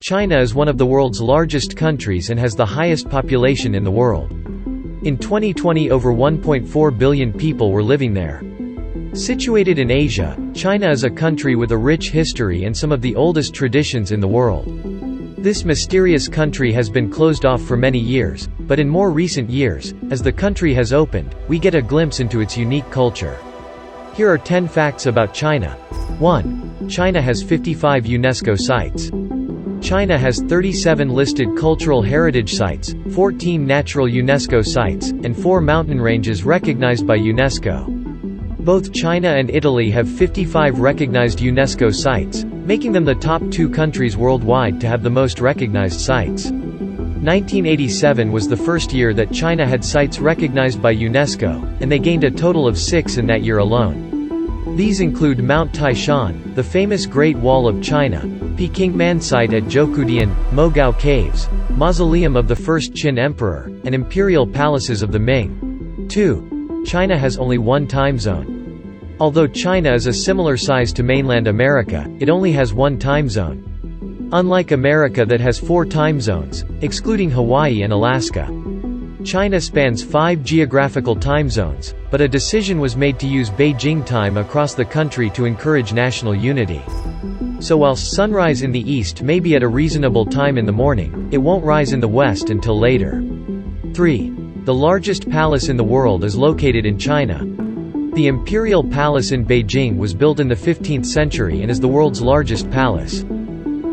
China is one of the world's largest countries and has the highest population in the world. In 2020, over 1.4 billion people were living there. Situated in Asia, China is a country with a rich history and some of the oldest traditions in the world. This mysterious country has been closed off for many years, but in more recent years, as the country has opened, we get a glimpse into its unique culture. Here are 10 facts about China. 1. China has 55 UNESCO sites. China has 37 listed cultural heritage sites, 14 natural UNESCO sites, and 4 mountain ranges recognized by UNESCO. Both China and Italy have 55 recognized UNESCO sites, making them the top 2 countries worldwide to have the most recognized sites. 1987 was the first year that China had sites recognized by UNESCO, and they gained a total of 6 in that year alone. These include Mount Taishan, the famous Great Wall of China, Peking Man Site at Zhoukoudian, Mogao Caves, Mausoleum of the First Qin Emperor, and Imperial Palaces of the Ming. 2. China has only one time zone. Although China is a similar size to mainland America, it only has one time zone. Unlike America that has 4 time zones, excluding Hawaii and Alaska. China spans 5 geographical time zones, but a decision was made to use Beijing time across the country to encourage national unity. So whilst sunrise in the east may be at a reasonable time in the morning, it won't rise in the west until later. 3. The largest palace in the world is located in China. The Imperial Palace in Beijing was built in the 15th century and is the world's largest palace.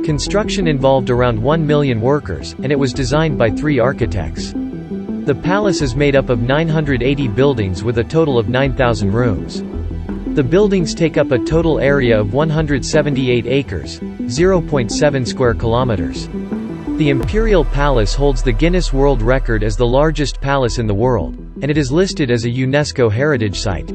Construction involved around 1 million workers, and it was designed by 3 architects. The palace is made up of 980 buildings with a total of 9,000 rooms. The buildings take up a total area of 178 acres, 0.7 square kilometers. The Imperial Palace holds the Guinness World Record as the largest palace in the world, and it is listed as a UNESCO heritage site.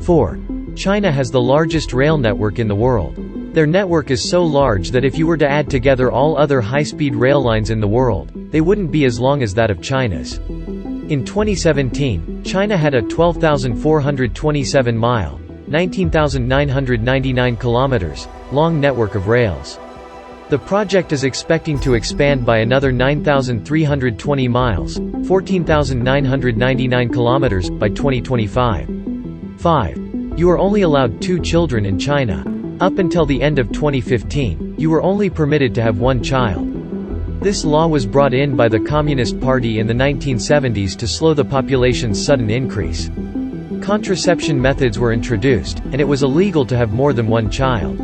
4. China has the largest rail network in the world. Their network is so large that if you were to add together all other high-speed rail lines in the world, they wouldn't be as long as that of China's. In 2017, China had a 12,427-mile, 19,999 kilometers, long network of rails. The project is expecting to expand by another 9,320 miles, 14,999 kilometers, by 2025. 5. You are only allowed 2 children in China. Up until the end of 2015, you were only permitted to have 1 child. This law was brought in by the Communist Party in the 1970s to slow the population's sudden increase. Contraception methods were introduced, and it was illegal to have more than 1 child.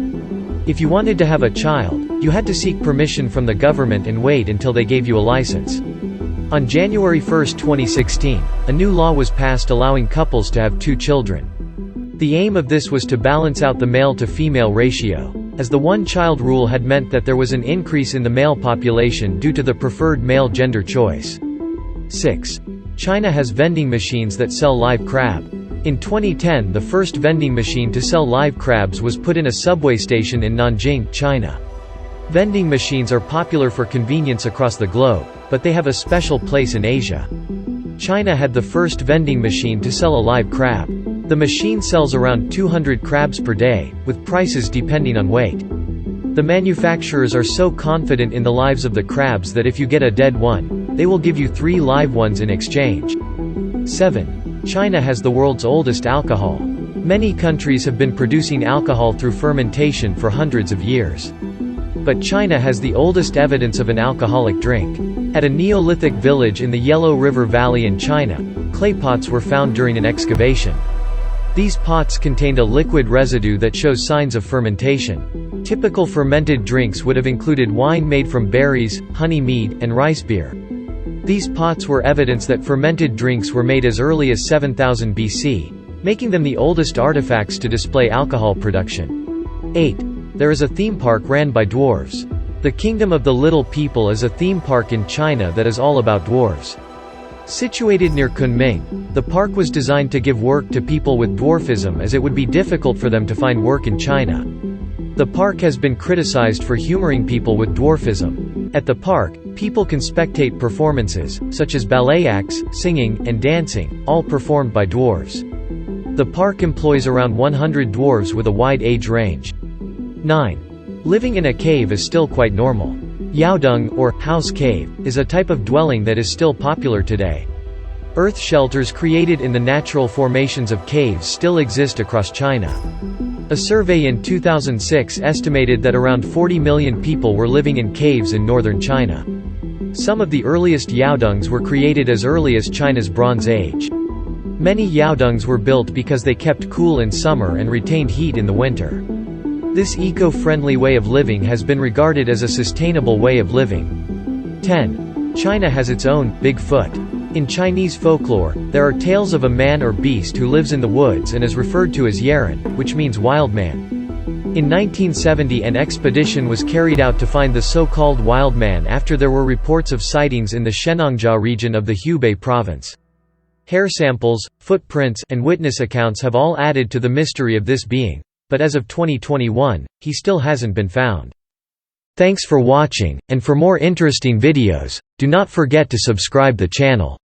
If you wanted to have a child, you had to seek permission from the government and wait until they gave you a license. On January 1, 2016, a new law was passed allowing couples to have 2 children. The aim of this was to balance out the male-to-female ratio, as the one-child rule had meant that there was an increase in the male population due to the preferred male gender choice. 6. China has vending machines that sell live crab. In 2010, the first vending machine to sell live crabs was put in a subway station in Nanjing, China. Vending machines are popular for convenience across the globe, but they have a special place in Asia. China had the first vending machine to sell a live crab. The machine sells around 200 crabs per day, with prices depending on weight. The manufacturers are so confident in the lives of the crabs that if you get a dead one, they will give you 3 live ones in exchange. 7. China has the world's oldest alcohol. Many countries have been producing alcohol through fermentation for hundreds of years. But China has the oldest evidence of an alcoholic drink. At a Neolithic village in the Yellow River Valley in China, clay pots were found during an excavation. These pots contained a liquid residue that shows signs of fermentation. Typical fermented drinks would have included wine made from berries, honey mead, and rice beer. These pots were evidence that fermented drinks were made as early as 7000 BC, making them the oldest artifacts to display alcohol production. 8. There is a theme park ran by dwarves. The Kingdom of the Little People is a theme park in China that is all about dwarves. Situated near Kunming, the park was designed to give work to people with dwarfism as it would be difficult for them to find work in China. The park has been criticized for humoring people with dwarfism. At the park, people can spectate performances, such as ballet acts, singing, and dancing, all performed by dwarves. The park employs around 100 dwarves with a wide age range. 9. Living in a cave is still quite normal. Yaodong, or house cave, is a type of dwelling that is still popular today. Earth shelters created in the natural formations of caves still exist across China. A survey in 2006 estimated that around 40 million people were living in caves in northern China. Some of the earliest yaodongs were created as early as China's Bronze Age. Many yaodongs were built because they kept cool in summer and retained heat in the winter. This eco-friendly way of living has been regarded as a sustainable way of living. 10. China has its own Bigfoot. In Chinese folklore, there are tales of a man or beast who lives in the woods and is referred to as Yeren, which means wild man. In 1970 an expedition was carried out to find the so-called wild man after there were reports of sightings in the Shenangjia region of the Hubei province. Hair samples, footprints, and witness accounts have all added to the mystery of this being. But as of 2021, he still hasn't been found. Thanks for watching, and for more interesting videos, do not forget to subscribe the channel.